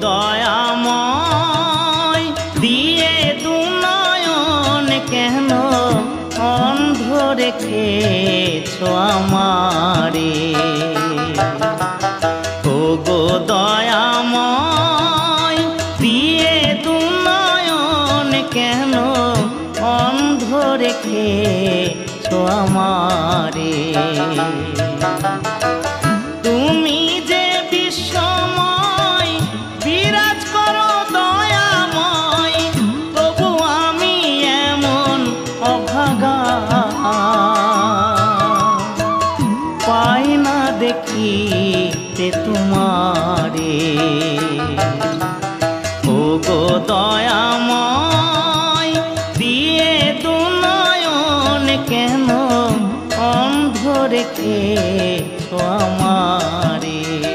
দয়াময় দিয়ে দুনয়ন কেন অন্ধ রেখেছ আমারে। ও গো দয়াময় দিয়ে দুনয়ন কেন অন্ধ রেখেছ আমারে। তুমি যে বিশ্বময় বিরাজ করো দয়াময়, তবু আমি এমন অভাগা পাই না দেখিতে তোমারে। ও গো দয়াময় দিয়ে দুনয়ন কেন অন্ধ রেখেছ আমারে।